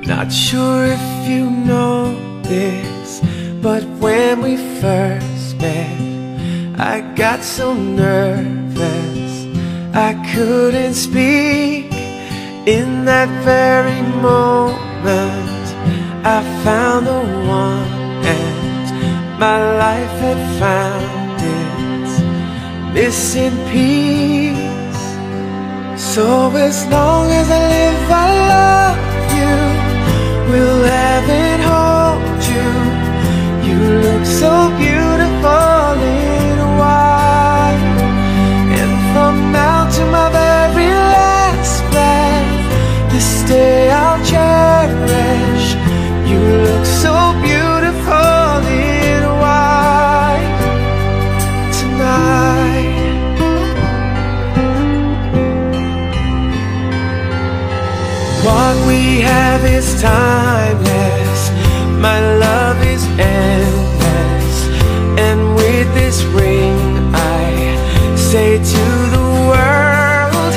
Not sure if you know this, but when we first met, I got so nervous I couldn't speak. In that very moment I found the one, and my life had found its missing piece. So as long as I live, I love you, will heaven hold you. You look so beautiful in white, and from now to my very last breath, this day I'll cherish. You look so beautiful in white tonight. What we have is timeless, my love is endless, and with this ring I say to the world,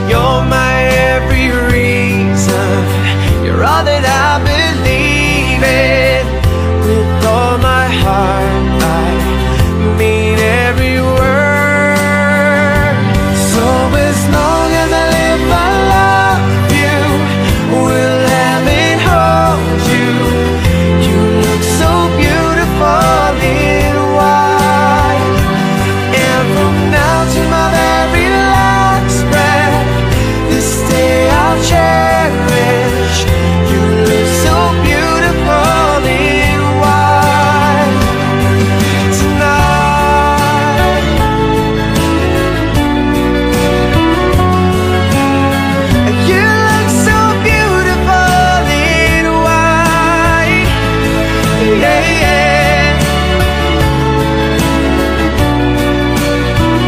you're my every reason, you're all that I believe in. With all my heart I mean every word. So as long as I live, I love you, will heaven hold you. You look so beautiful in white, and from now to my very last breath, this day I'll cherish. You look so beautiful in white tonight. You look so beautiful in white, yeah, yeah.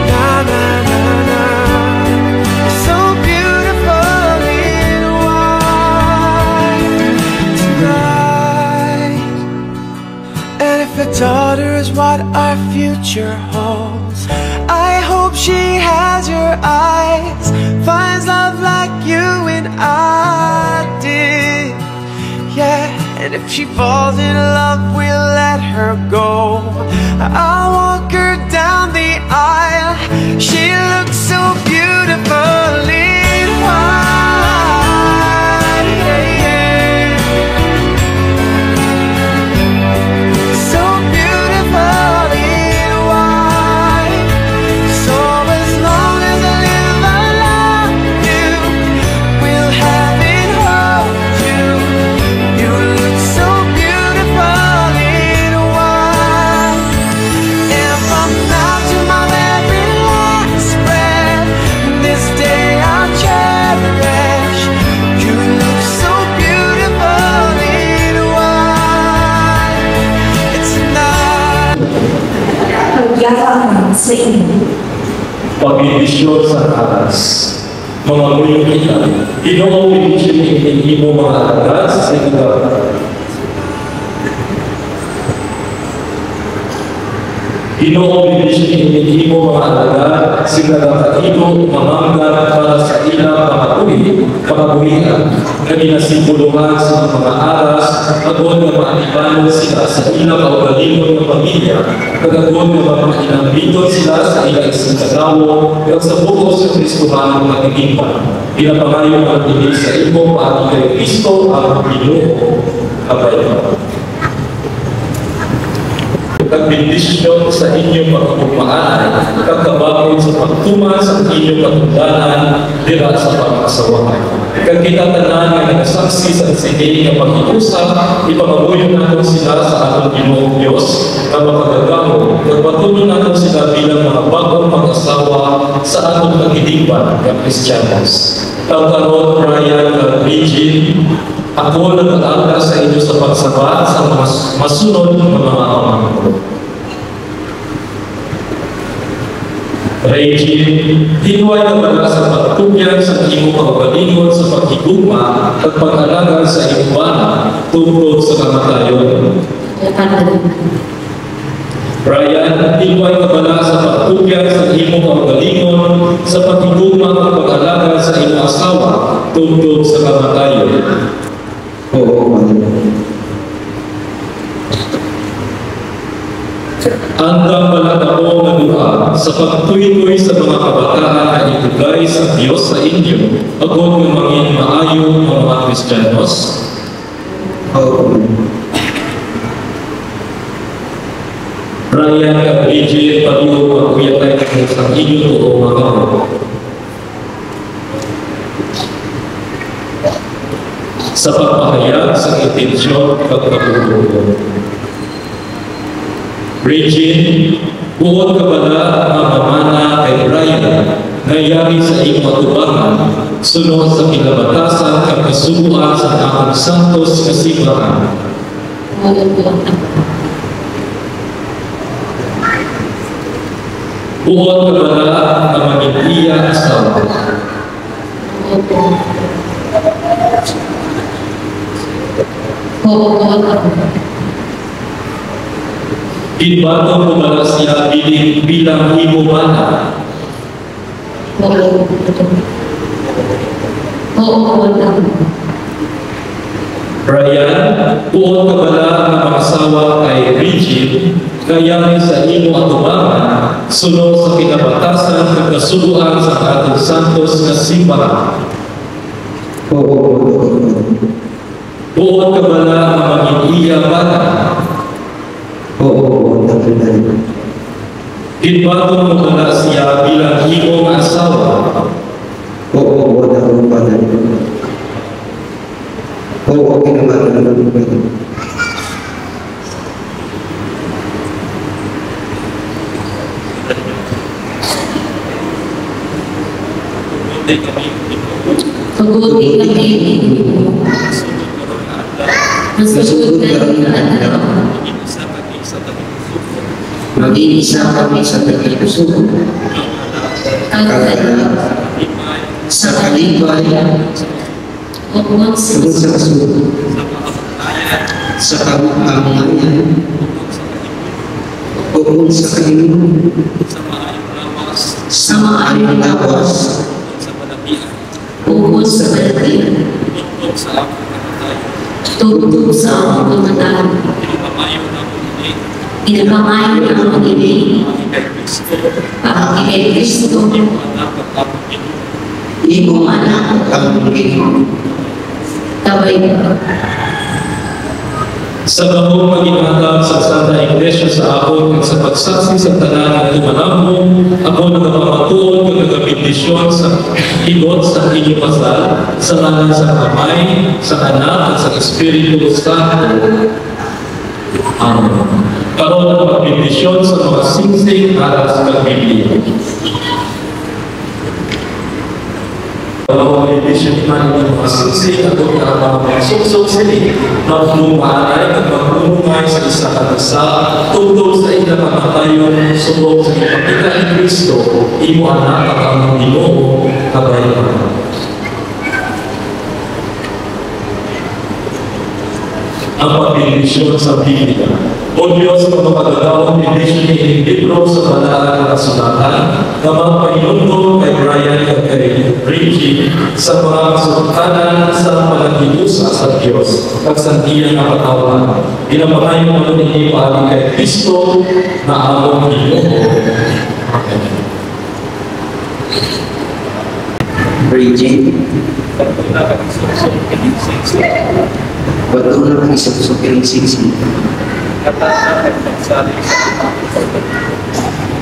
Na na na na, you're so beautiful in white tonight. And if a daughter is what our future holds, I hope she has your eyes, finds love like you and I did, yeah. And if she falls in love, we'll let her go. I'll walk her down the aisle. She looks so beautiful in white, yeah, yeah. So beautiful in white. So as long as I live, I love you, will heaven hold you. You look so beautiful in white, and from now to my very last breath, this day I'll cherish. You look so beautiful in white. It's not. Pagyamanan sa inyo. Pagbibisyon sa taas, mga muling kita, Ginoo ibisyon mo mga alagad sa sinaga. Ginoo ibisyon mo mga alagad, sinaga kaino mamanggat para sa ilang pakabuhian, na ginasimbuluhan sa mga aras, agod na maanibanon sila sa ilang kaugalingon ng pamilya, kagagod na makinambiton sila sa ilang isang kagawo, at sa bukos ng Kristuhan ng magiging Pinapangayo ang ibig sa imo paagi kay Kristo ang Ginoo kabayan. Nagbindisyon sa inyong pagkumaan, kagkabakod sa pagtuman sa inyong katundanan, dira sa pag-asawahan. Kag kita tanan nga nagsaksi sa sige nga pag-iusap, ipangabuyon natin sila sa atong Ginoong Diyos na makagagamo, nagpatuloy natin sila bilang mga bagong mag-asawa sa atong pagidingban ng Kristiyanos. Tawtaron, Ryan, at Regine, ako nag-aalala sa inyo sa pagsabat sa mga masunod ng mga amang ko. Regine, hinuay na wala sa pagtubyan sa imo pagbalingon sa paghigugma at pag-alaga sa iyong bana tungkol sa kamatayon. Brian, hinuay na wala sa pagtubyan sa imo pagbalingon sa paghigugma at pag-alaga sa iyong asawa tungkol sa kamatayon. Andang malatao na duha sa pagtuloy sa mga kabataan na itugay sa Diyos sa inyo, agod ng maging maayo ng mga Kristiyanos. Ryan at Regine, paliw magkuyatay sa inyo to mga sa pagpahayag sa intensyon pagkakutulong. Regine, buod ka bala ang mamana kay Brian nayari sa iyong matubangan sunod sa kinabatasan at kasubuan sa akong santos kasibahan. Buod ka bala ang maging asawa. Ginbato mo ba siya bilang imo mana? Brian, buod ka bala ang mag-asawa kay Regine, kaya sa imo atubangan, sunod sa kinabatasan at kasuluan sa ating santos na simbahan. Buod ka bala ang maging bata? Ginbato mo bala siya bilang iyong asawa? Pag-uwi kami, masusunod na mag-iisa kami sa pagkikusuko. Sa kalibay, sunod sa kasuko, sa kamamayan, bukod sa kalimutan, sa maayong lawas, bukod sa kalatian, tugtog sa akong kamatayan. Inapangayon ang pag-ibig para kay Kristo, iyong anak ang Ginoo. Tabay ka. Sa gabong mag-imatag sa Santa Iglesia sa ako at sa pagsaksi sa tanan ng imanamo, ako nagpapatuon kung nagabindisyon sa hilot sa inyong pasal, sa ngalan sa Kamay, sa Anak at sa Espiritu Santo. Amen. Karoon ang pagbibisyon sa mga singsing para sa Biblia. Kalau pagbibisyon naman ng mga singsing at ang mga suksok sila, magmumaalay at magmumay sa isa at isa, tungkol sa ilang kamatayon, subok sa ipakita ni Kristo, imo anak at ang Ginoo kabayan. Ang pagbibisyon sa Biblia. O Diyos, magpapagagawang bibisyon ni libro sa banal na kasulatan na magpahinundo kay Brian at kay Regine sa mga kasultanan sa panagilusa sa Diyos at sa diyan na katawan. Ginapangayon mo ni Pali kay Kristo na among Ginoo. Amen. Regine, ba't doon lang isang pinisisi?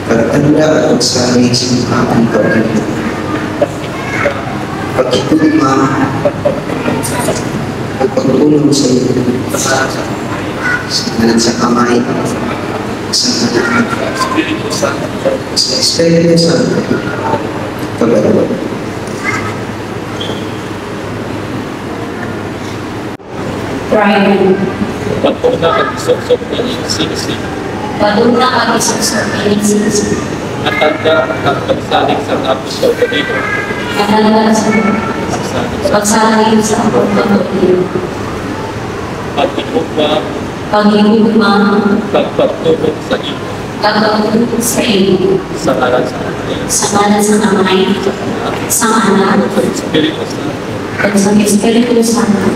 Pagtanda at magsanay sa mga aking gawin. Pagkitugma at pagtulong sa iyo. Sangalan sa kamay, sa anak, sa Espiritu Santo, pagalawa. Brian, Pagpunta kag-isok-sok ng sisi, paduna ka isusok pinisisi. matanda at pagsalig sa tapos sa kanino, Kanala sa pagsalig sa pagpapalino. pag-inugma, Pag-iugma, pagpagtulong sa iyo, pagpapalino sa iyo. sa ngalan sa Ama, Sa ngalan sa Amay, sa Anak, sa Espiritu Santo. at sa Espiritu Santo.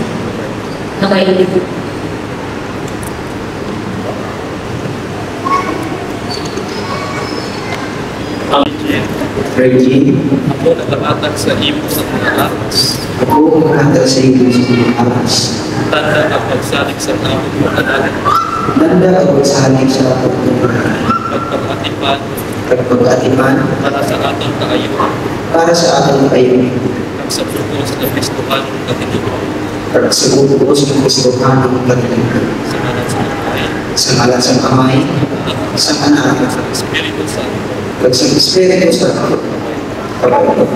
Kabayo. Ang Regine, ako nakalatag sa imo sa mga aras, ako ang hatag sa iyo sa mga aras. tanda at pagsalig sa tamang mga anak, Nanda at magsanay sa pagtulungan. pagpapatipan At pag-atipan para sa atang kaayuhan, para sa ating kayo. at sa pugos na Kristohan ng Katinuan, At sa ubos ng Kristohan ng Pagkakas. sa ngalan sa Amay, Sa ngalan sa Amay, sa Anak, sa Espiritu Santo. at sa Espiritu Santo. Pagkakas.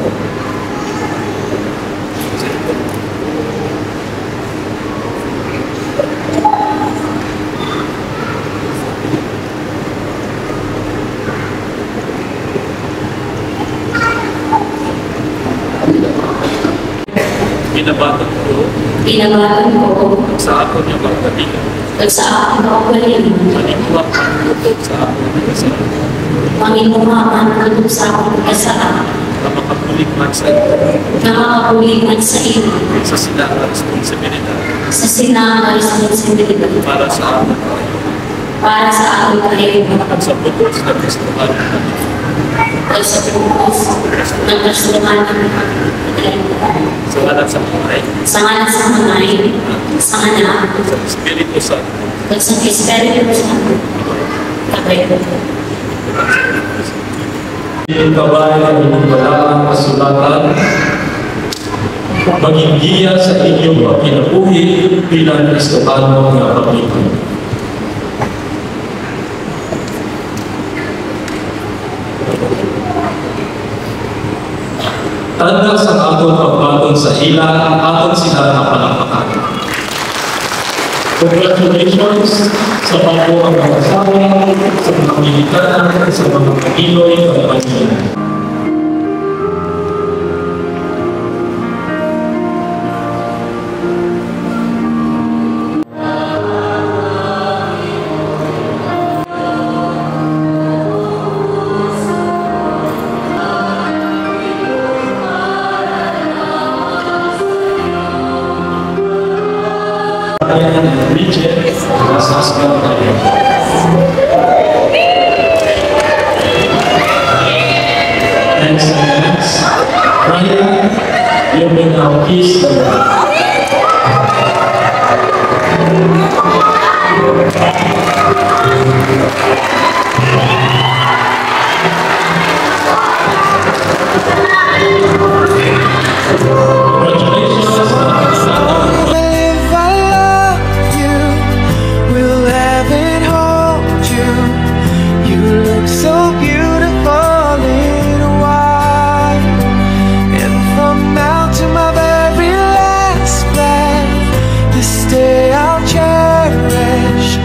Binabatan ko Pinabatan ko sa ako niya magkatigan, at sa aking kaugalingan. manituwa ang loob sa ako ng kasalanan, Panginumaan ang sa aking kasalanan na makapulig man sa iyo, na makapulitan sa iyo sa silang responsibilidad sa sinangal sa sensibilidad para sa ating kaayuhan, para sa aking kalayuan at sa pugos na Kristohan ng Katinuan, at sa pugos ng kasulungan ng kalayuan. sa ngalan sa Amay, Sa ngalan sa Amay, sa Anak, sa Espiritu Santo. at sa Espiritu Santo. Kabayo. Kabayan ang inyong balaang kasulatan, maging giya sa inyong kinabuhi bilang Kristofano nga pamilya. Tanda sa atong pagbaton sa ila, aton sila na palakpakan. Congratulations sa pagbuo ang mga kasama, sa mga militaran, sa mga Pinoy pagpapanilan. Richard, nasaskan tayo. Next. Ryan, you may now kiss the bride. Congratulations. If I love you, will heaven hold you? You look so beautiful in white, and from now to my very last breath, this day I'll cherish.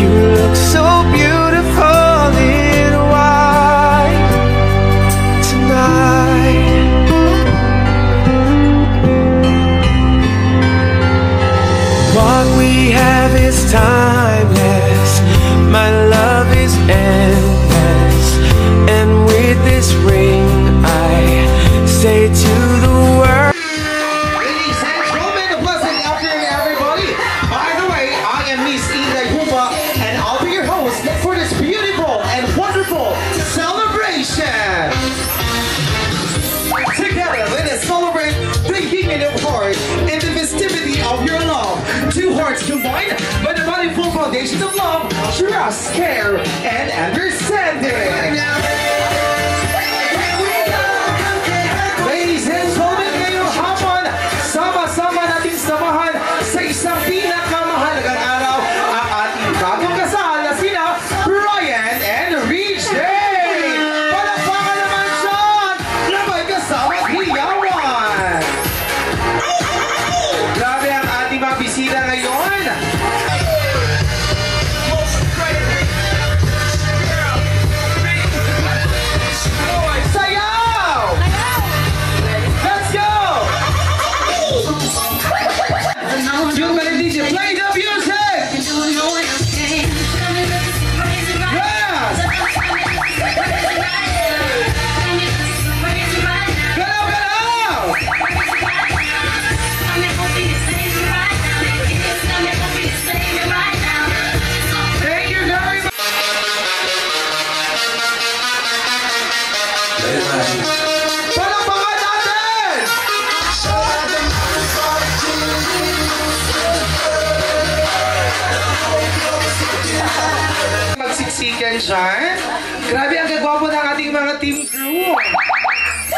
You look so beautiful in white tonight. What we have is timeless. My love is endless. And with this ring, I say to the world. Ladies and gentlemen, a pleasant afternoon, everybody. By the way, I am Miss Ida Yuba, and I'll be your host for this beautiful and wonderful celebration. Together, let us celebrate combined by the manifold foundations of love, trust, care, and understanding. Ladies and gentlemen, ngayong hapon, sama-sama natin samahan sa isang pinakamahalagang araw ang ating bagong kasal na sina Ryan and Rich. Palakpakan naman dyan na may kasama hiyawan. Grabe ang ating mga bisita ngayon. Sayaw! Let's go! Yung mga DJ, play the music! Yes! Galaw, galaw! Thank you very much! Palakpakan natin! Magsiksikan dyan. Grabe ang gagwapo ng ating mga team crew.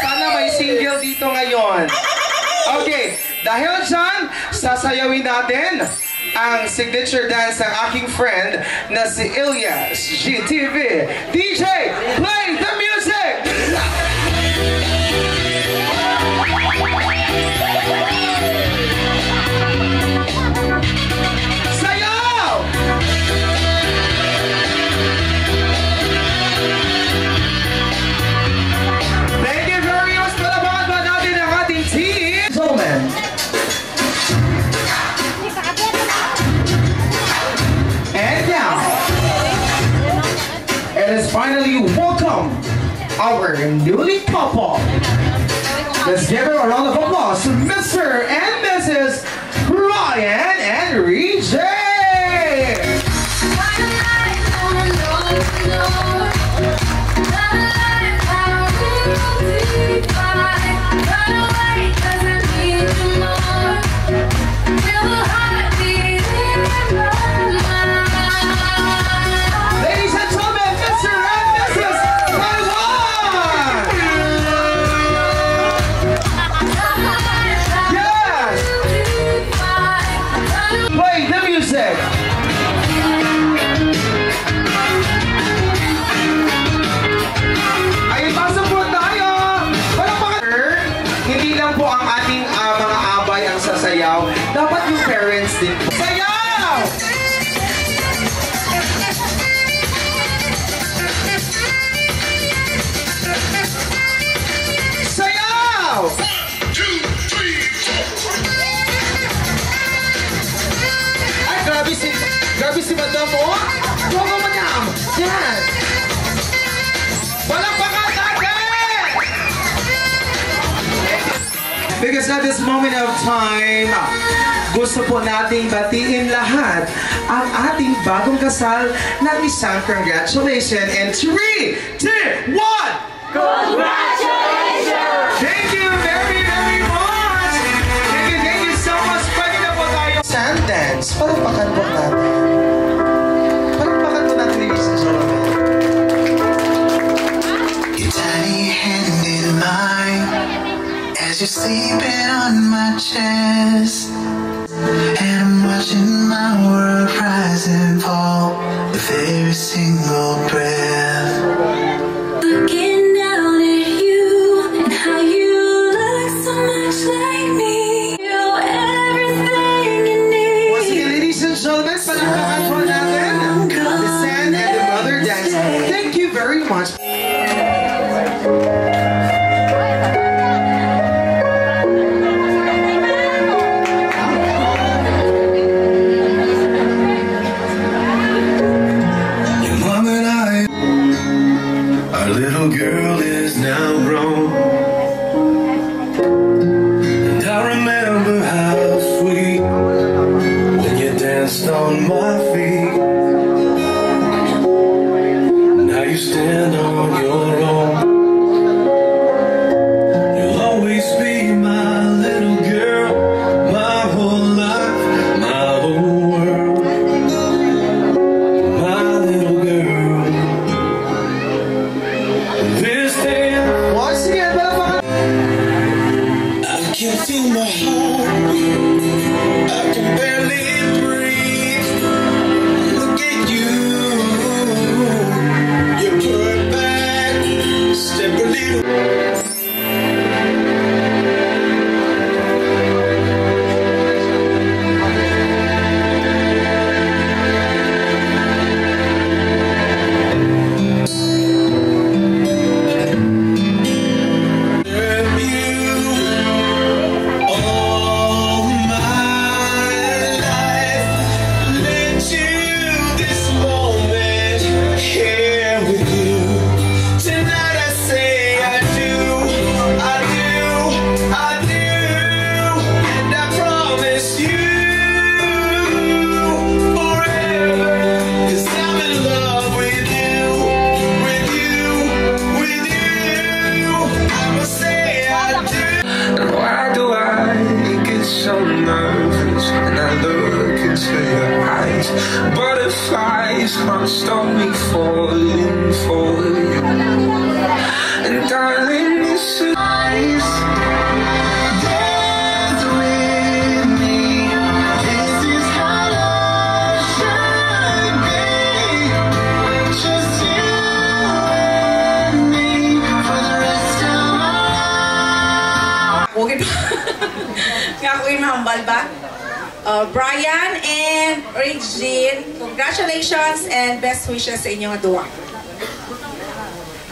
Sana may single dito ngayon. Okay, dahil dyan, sasayawin natin ang signature dance ng aking friend na si Ilyas GTV. DJ, play the music! Sayaw! Thank you very much. Palabakan ba natin ang ating team? Gentlemen. And now, it is finally welcome our newly couple. Let's give her a round of applause to Mr. and Mrs. Ryan and Rich. Ladies and gentlemen, Mr. and Mrs. Taiwan! Yes! Play the music! Ay, pasok po tayo! Palakpakan! Hindi lang po ang ating mga abay ang sasayaw. Dapat yung parents din po. Sayaw! Sayaw! Ay, grabe si Madam mo. Go, Madam! Yan! Palakpakan natin! Because at this moment of time, gusto po nating batiin lahat ang ating bagong kasal ng isang congratulations. And 3, 2, 1! Congratulations! Thank you very, very much! Thank you so much! Pwede na po tayo. Sand dance. Palakpakan po natin. Palakpakan po natin, ladies and gentlemen. Your tiny hand in mine as you're sleeping on my chest, and I'm watching my world rise and fall with every single breath. Looking down at you and how you look so much like me. You're everything you need. Once again, ladies and gentlemen, palakpakan po natin the Sand and the Mother Dance. Thank you very much. Your mom and I, our little girl is now grown, and I remember how sweet when you danced on my feet. Now you stand on butterflies can't stop me falling for you. And darling, this is nice. Dance with me. This is how love should be. Just you and me for the rest of my life. Okay. Nga ako yung mahambal ba? Brian and Regine, congratulations and best wishes sa inyong duwa.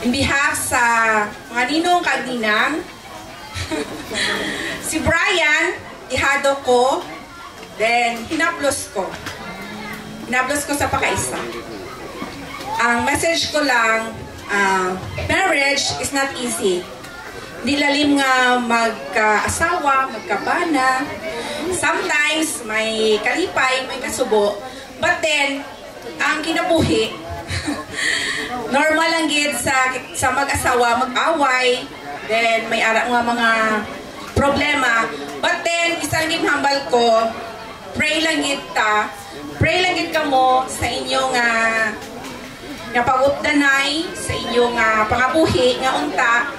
In behalf sa mga ninong kagninang, si Brian, ihado ko, then hinaplos ko. Hinaplos ko sa pakaisa. Ang message ko lang, marriage is not easy. Hindi lalim nga magka-asawa, magkabana. Sometimes may kalipay, may kasubo. But then, ang kinabuhi, normal lang gid sa mag-asawa, mag-away. Then, may ara nga mga problema. But then, isang ginhambal ko, pray lang gid ta. Pray lang gid ka mo sa inyong napagupdanay, sa inyong pangabuhi, nga unta.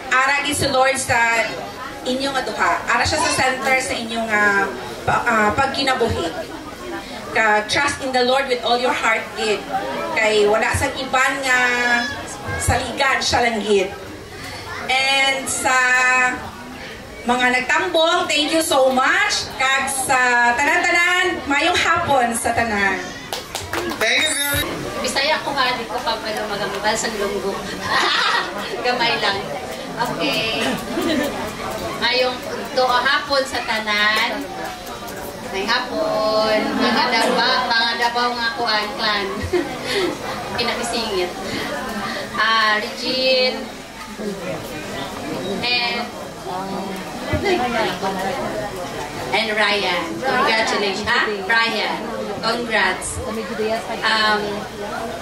Ara gid sa Lord sa inyong aduha. Ara siya sa center sa inyong pagkinabuhi. Trust in the Lord with all your heart gid. Kay wala sang iban nga saligan siya lang gid. And sa mga nagtambong, thank you so much. Kag sa tanan-tanan, mayong hapon sa tanan. Thank you very much. Bisaya ko ha, di ko pa pala magambal sa lunggo. Gamay lang. Okay. Ngayong hapon sa tanan. May hapon. Mga dabaw nga kuan clan. Pinakisingit. Regine. And Ryan. Congratulations. Brian. Congrats.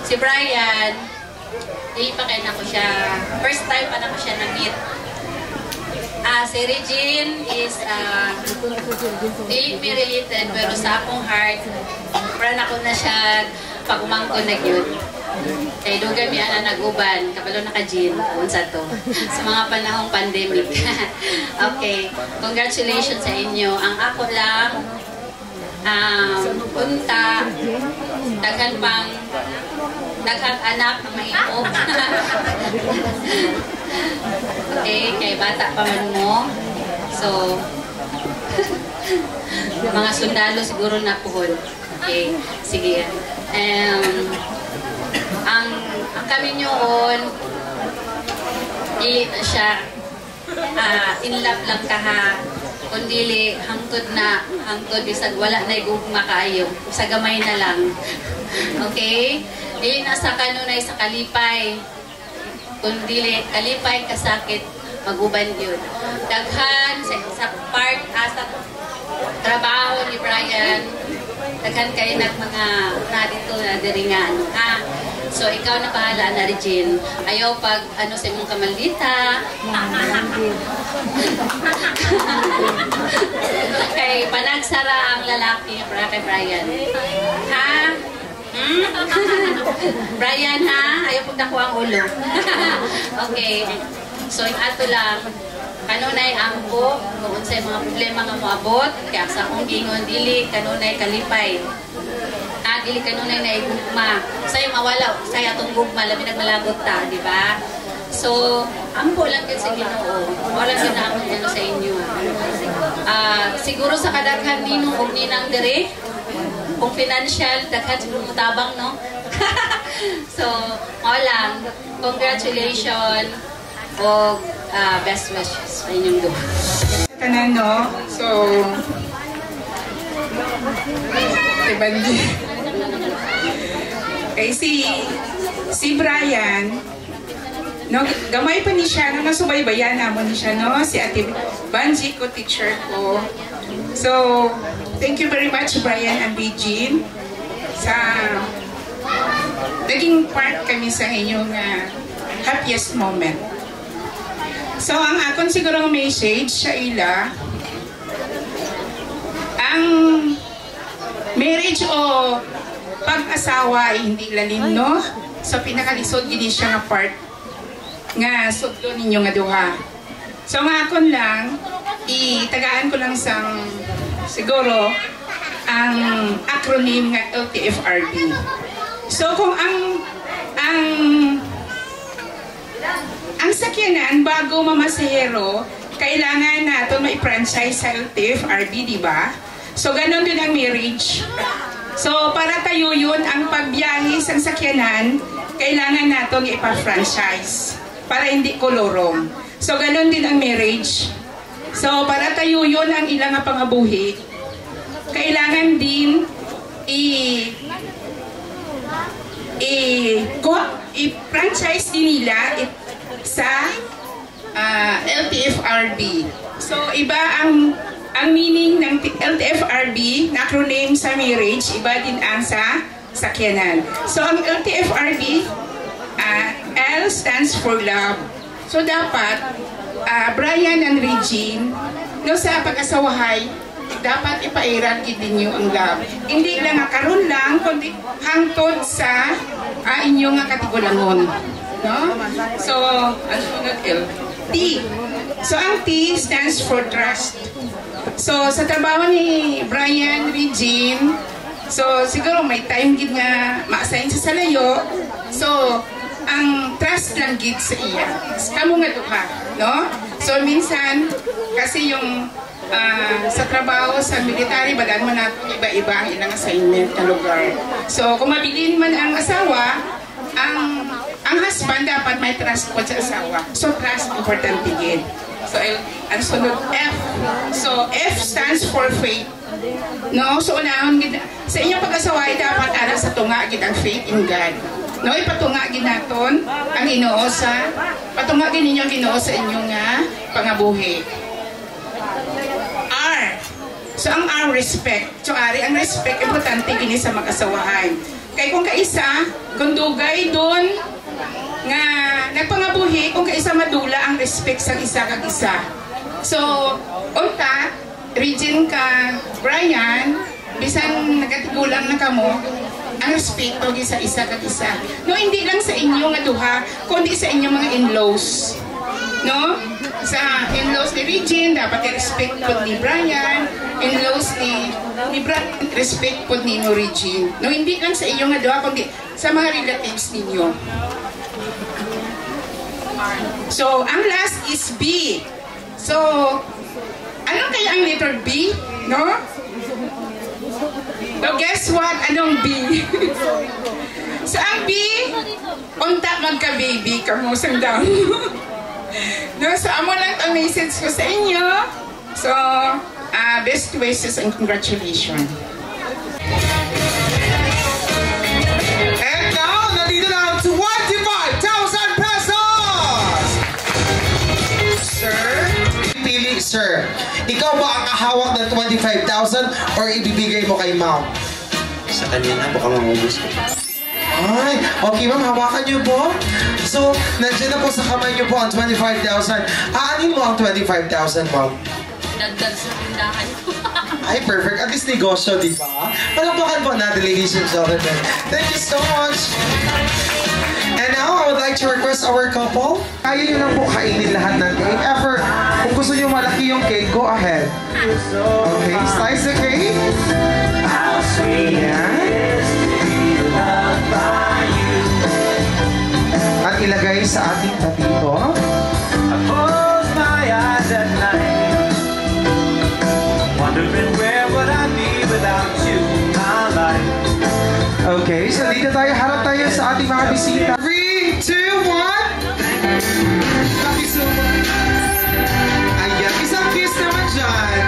Si Brian, ipakain ako siya. First time pa na ko siya na-meet. Si Regine is hindi related pero sa akong heart pran ako na siya pag umangko na yun. Kaya doon kami nag-uban kabalo naka-Jean unsa to sa mga panahong pandemic. Okay, congratulations sa inyo. Ang ako lang punta daghang anak na may ipog. Okay, kay bata pa man mo. So, mga sundalo siguro na puhon. Okay, sige. Ang kami nyoon, dili na siya in love lang ka ha. Kundili hangtod bisag wala na igugma kaayo. Sa gamay na lang. Okay? Dili na sa kanunay sa kalipay. Kundili kalipay kasakit maguban yun. Daghan sa part sa trabaho ni Brian, daghan kayo mga na dito na diri nga ha. So ikaw na bahala na Regine. Ayaw pag sa imong kamaldita. Kay panagsara ang lalaki para kay Brian. Ha? Brian ha? Ayaw pag nakuha ang ulo. Okay. So yung ato lang, kanunay angko, kung sa mga problema nga moabot, kaya sa akong gingon, dili kanunay kalipay. Dili kanunay na igugma. Sa'yo mawala, sa'yo atong gugma, labi nagmalagot ta, di ba? So, ampo lang yun sa Ginoo. Wala yun na ako sa inyo. Siguro sa kadaghan ninong o ninang dire, kung financial, daghan siguro mutabang, no? So, wala. Congratulations o best wishes sa inyong duha. Tanan, no? So, Bandi. Okay, si Brian, no, gamay pa ni siya, no, nasubaybayan naman ni siya, no, si Ate Banji ko, teacher ko. So, thank you very much, Brian and Regine, sa naging part kami sa inyong happiest moment. So, ang akong siguro message sa ila, ang marriage o mag-asawa ay hindi lalim, no? So pinakalisod gini siya nga part nga sudlo ninyo nga duha. So nga akon lang itagaan ko lang sang siguro ang acronym nga LTFRB. So kung ang sakyanan bago mamasahero, kailangan natin ma-franchise sa LTFRB, di ba? So ganon din ang marriage. So para tayo yun ang pagbiyahe sa sakyanan, kailangan natin ipa-franchise para hindi kolorong. So ganon din ang marriage. So para tayo yun ang ilang pangabuhi, kailangan din i-franchise din nila sa LTFRB. So iba ang meaning ng LTFRB na acronym sa marriage, iba din ang sa sakyanan. So ang LTFRB, L stands for love. So dapat Brian and Regine no sa pag-asawahay, dapat ipairan din niyo ang love. Hindi lang karon lang kundi hangtod sa inyong katigulangon, no? So ano sunod L? T. So ang T stands for trust. So sa trabaho ni Brian, Regine, so siguro may time gid nga ma-assign sa salayo. So ang trust lang gid sa iya. Kamo nga duha, no? So minsan kasi yung sa trabaho sa military, badan mo natin iba-iba ang ilang assignment na lugar. So kung mabilin man ang asawa, ang husband dapat may trust po sa asawa. So trust important din. So ang sunod F. So F stands for faith. No, so unahon gid sa inyong pag-asawa dapat ana sa tunga gid ang faith in God. No, ipatunga gid naton ang Ginoo sa patunga gid ninyo ang Ginoo sa inyong pangabuhi. R. So ang R, respect. So ari ang respect importante gini sa mag-asawahan. Kay kung kaisa kung dugay doon nga nagpangabuhi, kung kaisa madula ang respect sa isa kag isa. So unta Regine ka Brian, bisan nagatigulang na kamo, ang respeto gi sa isa kag isa. No, hindi lang sa inyo nga duha, kundi sa inyong mga in-laws. No? Sa in-laws ni Regine, dapat i-respect po ni Brian. In-laws ni Brian, respect po ni Regine. No, hindi lang sa inyo nga duha, kundi sa mga relatives ninyo. So, ang last is B. So, ano kaya ang letter B? No? So, guess what? Anong B? So, ang B, unta magka-baby, kamusang daw. No, so amo lang ang message ko sa inyo. So, best wishes and congratulations. And now, nandito na ang 25,000 pesos! Sir, pili, sir. Ikaw ba ang kahawak ng 25,000 or ibibigay mo kay ma'am? Sa kanya na, baka mamubos ko. Ay, okay ma'am, hawakan niyo po. So, nandiyan na po sa kamay niyo po ang 25,000. Aanin mo ang 25,000, ma'am? Dagdag sa tindahan. Ay, perfect. At least negosyo, di ba? Palakpakan po natin, ladies and gentlemen. Thank you so much. And now, I would like to request our couple. Kaya nyo lang po kainin lahat ng cake. Ever, kung gusto nyo malaki yung cake, go ahead. Okay, slice the cake. Ayan. At ilagay sa ating tatito. I close my eyes at night, wondering where would I be without you in my life. Okay, so dito tayo, harap tayo sa ating mga bisita. 3, 2, 1. Thank you so much. Ayan, isang kiss naman dyan.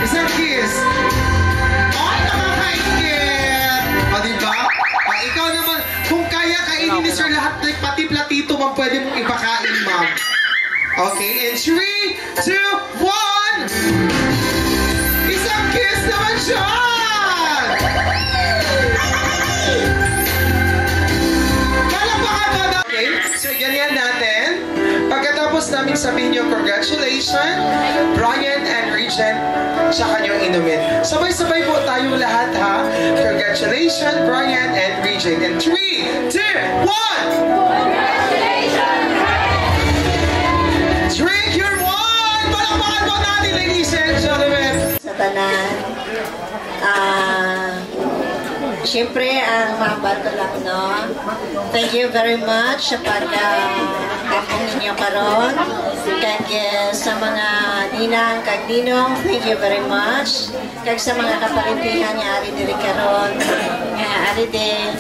Isang kiss. Oh, nakakaingit. O, diba? Ikaw naman, kung kaya kainin ni sir lahat, pati platito, ma'am, pwede mong ipakain, ma'am. Okay, in 3, 2, 1. Isang kiss naman dyan. Palapakan mo na. Okay, so ganyan natin. Pagkatapos namin sabihin nyo, congratulations, Brian and Regine. tsaka nyo inumin. Sabay-sabay po tayong lahat ha. Congratulations, Brian and Regine. In 3, 2, 1! Drink your wine! Palakpakan po natin, ladies and gentlemen! Sa tanan, siyempre, ang mabato lang, no? Thank you very much sa pagkakapong ninyo karon. Kag sa mga ninang, kag ninong, thank you very much. Kag sa mga kapalimpihan niya, ari diri karon. Ari din.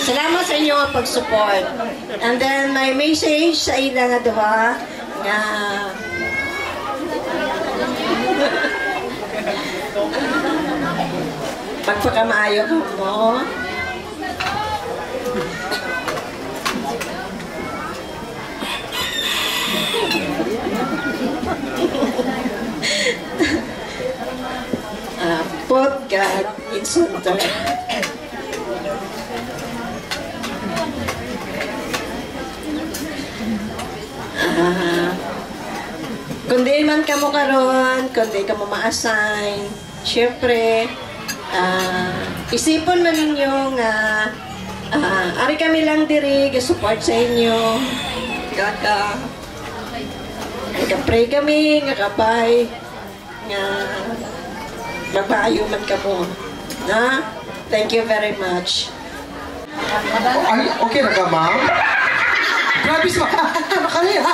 Salamat sa inyo ang pag-support. And then, my message sa ila nga duha, nga magpakamaayo ko mo. Put God in center. Kundi man ka mo karon, kundi ka mo ma-assign, syempre, isipon man ninyo nga ari kami lang diri support sa inyo. Nagka-pray kami nga kapay nga magpaayo man ka mo. Na? Thank you very much. Ay, okay na ka, ma'am? Grabe sa makakaya.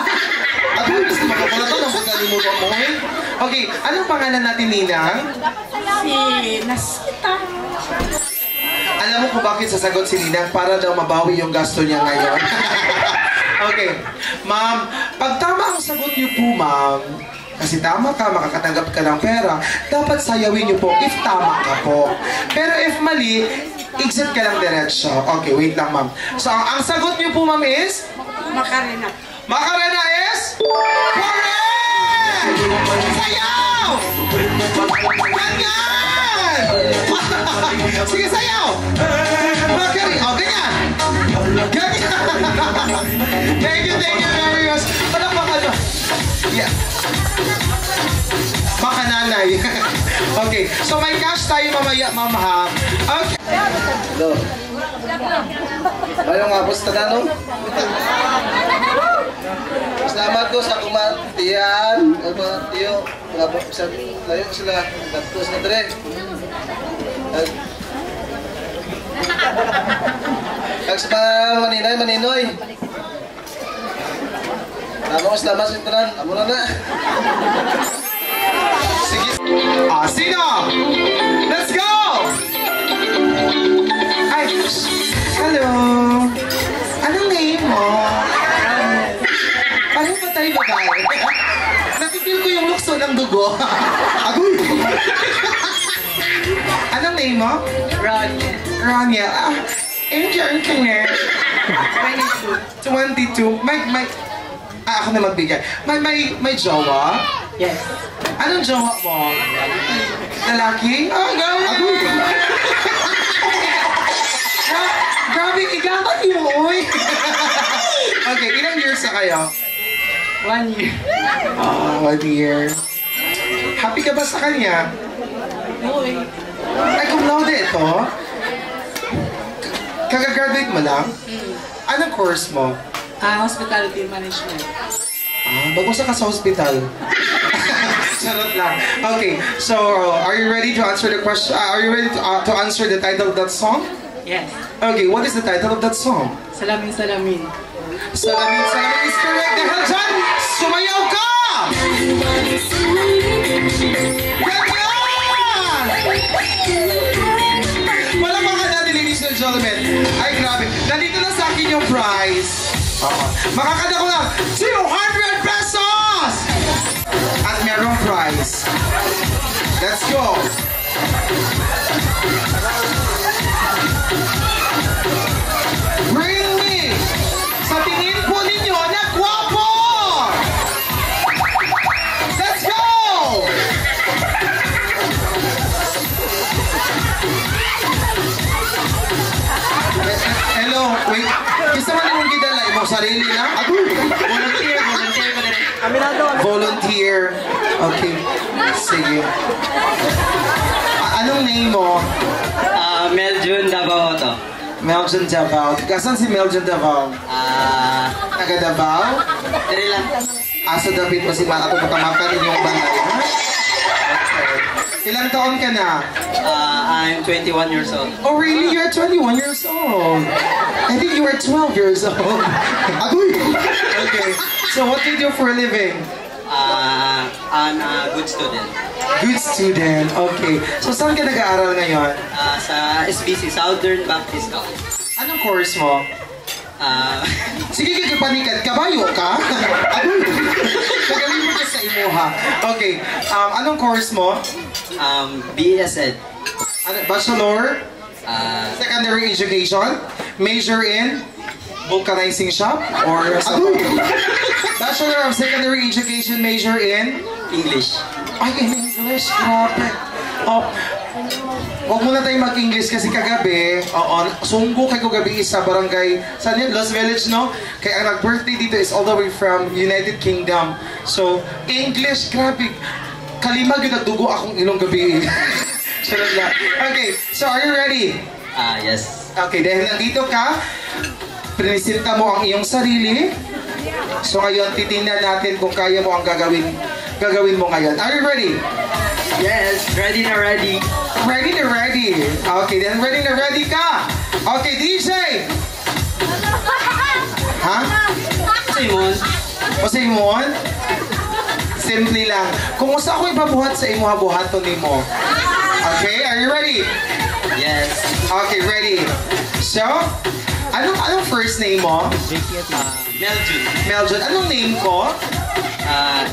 Adoy, gusto makapala to, nakalimutan mo eh. Okay, anong pangalan natin, Ninang? Si Nasita. Alam mo kung bakit sasagot si Ninang? Para daw mabawi yung gasto niya ngayon. Okay, ma'am, pag tama ang sagot niyo po, ma'am, kasi tama ka, makakatanggap ka ng pera, dapat sayawin niyo po if tama ka po. Pero if mali, exit ka lang diretso. Okay, wait lang, ma'am. So, ang sagot niyo po, ma'am, is? Macarena. Macarena is? Correct! Sayaw! Ganyan! Sige, sayaw! Macarena. Oh, ganyan! Ganyan! Thank you very much. Palakpakan mo. Yeah. Baka nanay. Okay, so may cash tayo mamaya, ma'am, ha? Okay. Hello. Mayroong nga po sa tanong. Salamat ko sa kumatiyan. Tiyo, layo sila. Tapos na dre. Kag sa mga maninoy. Salamat sa tanan. Amo na na. Sige. Sino? Let's go! Ay, hello. Anong name mo? Paano pa tayo babae? Nakikil ko yung lukso ng dugo. Agoy! Anong name mo? Ronnie. Rania. Enjoy ka na. 22. Ako na magbigay. May jowa? Yes. Anong jowa mo? Lalaki? Agoy! Grabe, igapat niyo, oy! Okay, ilang years na kayo? 1 year. 1 year. Happy ka ba sa kanya? Uy. Ay, cum laude ito? Kagagraduate mo lang? Anong course mo? Hospitality management. Bagusa ka sa hospital. Charot lang. Okay, so are you ready to answer the question? Are you ready to answer the title of that song? Yes. Okay, what is the title of that song? Salamin, salamin. Salamin, salamin is correct. Dahil dyan, sumayaw ka! Ganyan! Wala pa ka natin, ladies and gentlemen. Ay, grabe. Nandito na sa akin yung prize. Makakada ko lang 200 pesos! At merong prize. Let's go! Bring me! Sa tingin po ninyo, nagwapo! Let's go! Hello, wait. Kisa man yung gidala, imong sarili na? Volunteer. Volunteer. Okay. Sige. Anong name mo? Meljun Davao to. Meljun Davao. Kasan si Meljun Davao? Taga Davao? Dili lang. Asa David mo si Mata kung makamakan inyong banay. Ilang taon ka na? I'm 21 years old. Oh really? You're 21 years old. I think you were 12 years old. Agoy! Okay. So what do you do for a living? I'm a good student. Good student. Okay. So saan ka nag-aaral ngayon? Sa SBC, Southern Baptist College. Anong course mo? Sige, panikan. Kabayo ka? Nagaling mo ka sa imuha. Okay. Anong course mo? BS Ed. Bachelor? Secondary education? Major in? Vulcanizing shop? Or Bachelor of Secondary Education, major in? English. Ay, in English? Grabe. Huwag muna tayo mag-English kasi kagabi, sunggo kay ko gabi sa barangay, saan yun? Los Village, no? Kaya ang nag-birthday dito is all the way from United Kingdom. So, English, grabe. Kalimag yung nagdugo akong ilong gabi. Okay, so are you ready? Yes. Okay, dahil nandito ka, pinisinta mo ang iyong sarili. So ngayon, titingnan natin kung kaya mo ang gagawin mo ngayon. Are you ready? Yes, ready na ready. Ready na ready. Okay, then ready na ready ka. Okay, DJ! Ha? Simon. O Simon? Simple lang. Kung usa ako ipabuhat sa imo habuhaton nimo. Okay, are you ready? Yes. Okay, ready. So, anong first name mo? Meljun. Meljun. Anong name ko?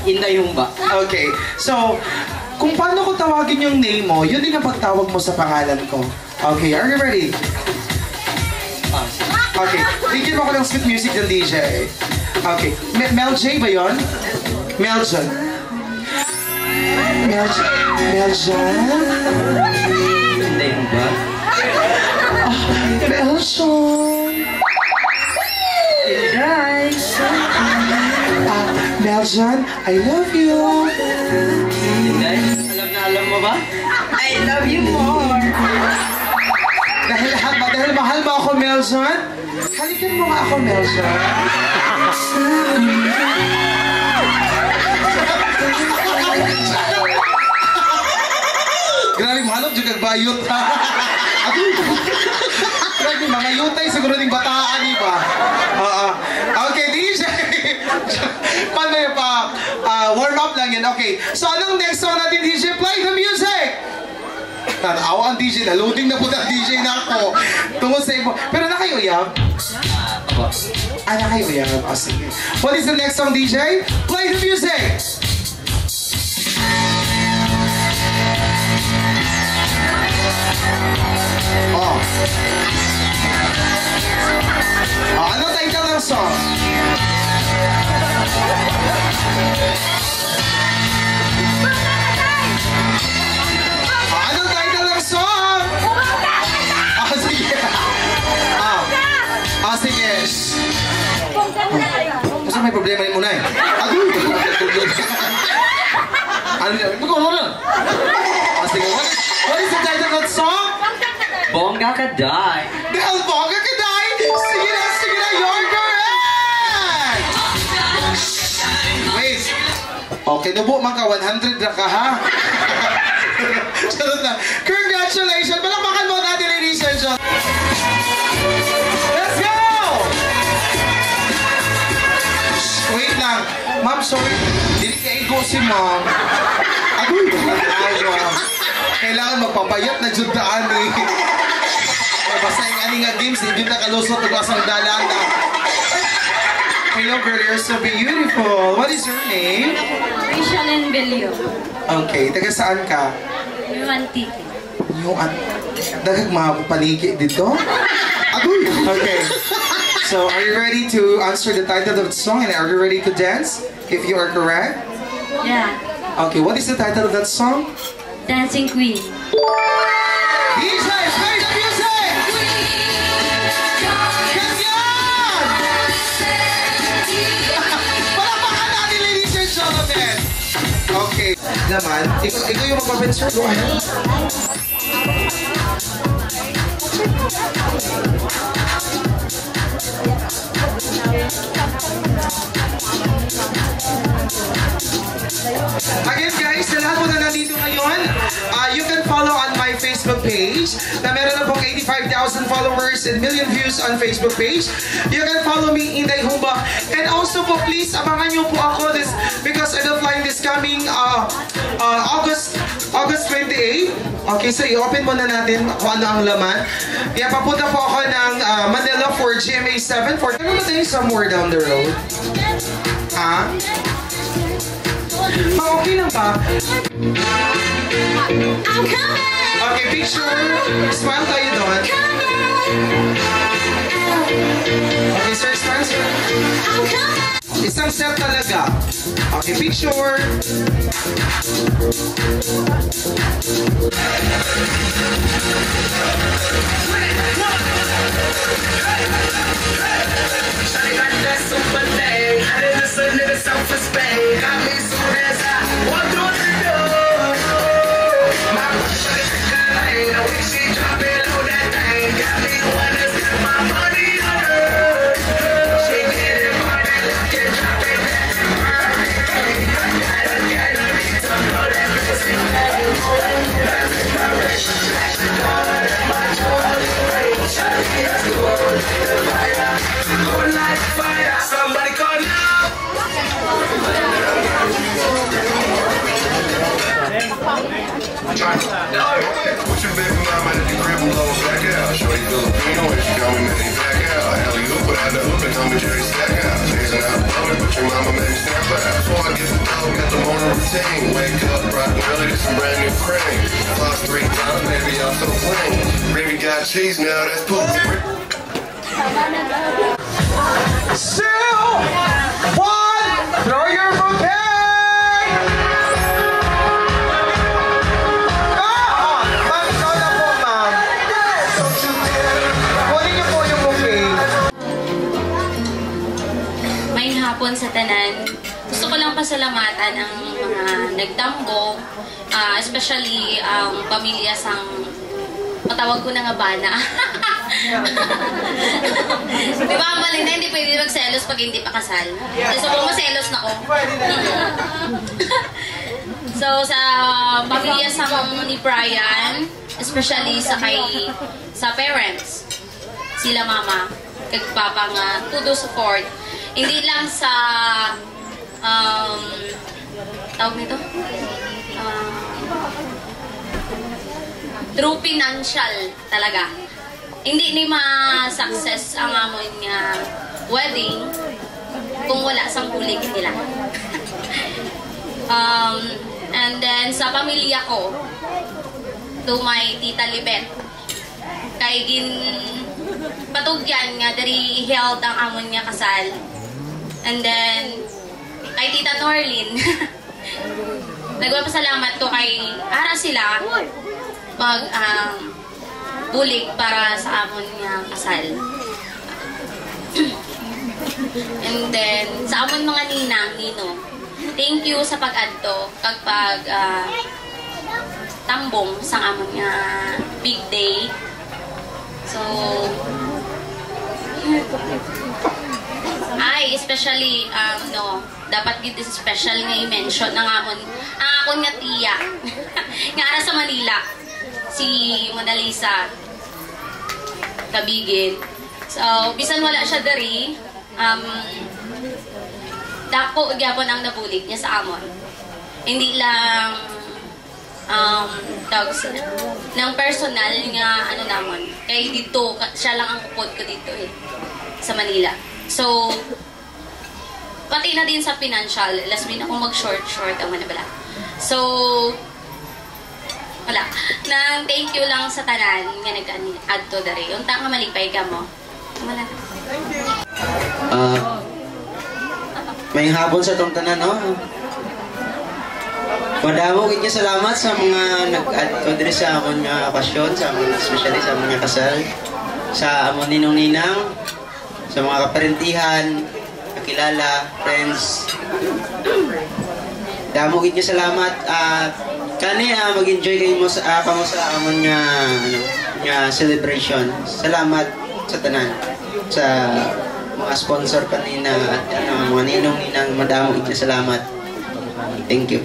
Inday Humba. Okay. So, kung paano ko tawagin yung name mo, yun din ang pagtawag mo sa pangalan ko. Okay, are you ready? Okay. Bigyan mo ko ng sweet music ng DJ. Okay. Mel J ba yun? Meljun. Meljun? Inday Humba. Meljun. Inday. Meljun, I love you. Inday, alam mo ba? I love you more. Dahil mahal mo ako, Meljun. Halikan mo nga ako, Meljun. Grabe, mahalap dyan kagbayot. Grabe, mga yutay siguro ng bataan, iba. Okay, DJ. Paano yung warm up lang yan. Okay, so anong next song natin, DJ? Play the music! Nanawa ang DJ, na-loading na po ng DJ na ako. Tungkol sa ibo. Pero na kayo uyab? Na kayo uyab? O sige. What is the next song, DJ? Play the music! Ano title ng song? Anong title ng song? Sige. Sige. Kasi may problema rin muna eh. Sige. What is the title of that song? Bongga ka die. Dahil bongga ka die? Sige na, you're correct! Wait. Okay, nubo man ka, 100 na ka ha? Charot na. Congratulations! Palakpakan mo natin, ladies and gentlemen. Let's go! Wait lang. Ma'am, sorry. Dili ka ego si ma'am. Agoy! Kailangan magpapayat na judaan eh. Basta yung aning nga games, hindi na kalusot ng asang dalan na. Hello girl, you're so beautiful. What is your name? Rachel and Belio. Okay, taga saan ka? Yuan Tiki. Dagag mga paniki dito? Agoy! Okay. So, are you ready to answer the title of the song and are you ready to dance? If you are correct? Yeah. Okay, what is the title of that song? Dancing Queen. DJ, play the music! Ganyan! Palakpakan natin, ladies and gentlemen! Okay. Laman, ikaw yung magpapensure. Go ahead. Again guys, sa lahat po na nandito ngayon, you can follow on my Facebook page na meron na pong 85,000 followers and million views on Facebook page. You can follow me, Inday Humbak. And also po, please, abangan nyo po ako because I will fly this coming August 28. Okay, so i-open muna natin kung ano ang laman. Kaya papunta po ako ng Manila for GMA 7. Ano ba tayo somewhere down the road? Ha? Okay lang ba? Okay, picture. Smile tayo doon. Okay, sir, smile, sir. Isang set talaga. Okay, picture. Somebody call now. What's your baby mama at the crib below back out? Shorty Filipino and she got me made back out. Alley oop without the hoop and homie Jerry stack out. Chasing out the but your mama made me snap out. Before I get the dog, got the morning routine. Wake up, rock early, get some brand new cream. Lost 3 times, baby, I'm so clean. Baby got cheese now, that's poop. Two, one, throw your bouquet! May hapon sa tanan. Gusto ko lang pasalamatan ang mga nagtambo, especially ang pamilya sang matawag ko na nga bana. Di ba ang balina, hindi pwede magselos pag hindi pa kasal. So kung maselos na ko. So sa pamilya sang ni Brian, especially sa parents, sila mama, kagpapa nga, todo support. Hindi lang sa tawag nito? True financial talaga. Hindi ni ma-success ang amon nga wedding kung wala sang kulig nila. And then sa pamilya ko, to my tita Libet, kay gin patugyan nga dari held ang amon nga kasal. And then kay tita Norlin, nagpapasalamat ko kay ara sila mag bulig para sa amon nga kasal. And then sa amon mga ninang, thank you sa pag-adto kagpag tambong sa amon nga big day. So especially dapat gid special nga i-mention ng amon ang akon nga tiya nga ara sa Manila, si Mona Lisa Kabigin. So bisan wala siya dari, dako gyapon ang nabulig niya sa amon. Hindi lang ng personal nga namon. Kay dito siya lang ang upod ko dito sa Manila. So pati na din sa financial, last minute ako mag-short ang manabala. So wala. Nang thank you lang sa tanan nga nag-add to dari. Unta nga malipay ka mo. Wala. May hapon sa tong tanan, no? Madamo kanya salamat sa mga nag-add to dari sa amon nga okasyon, especially sa mga kasal, sa amon ninong-ninang, sa mga kaparentihan, kakilala, friends. Damo gid nga salamat. Kani mag-enjoy kayo mo sa kamo sa amon nga nga celebration. Salamat sa tanan. Sa mga sponsor kanina at mga ninong-ninang madamo gid nga salamat. Thank you.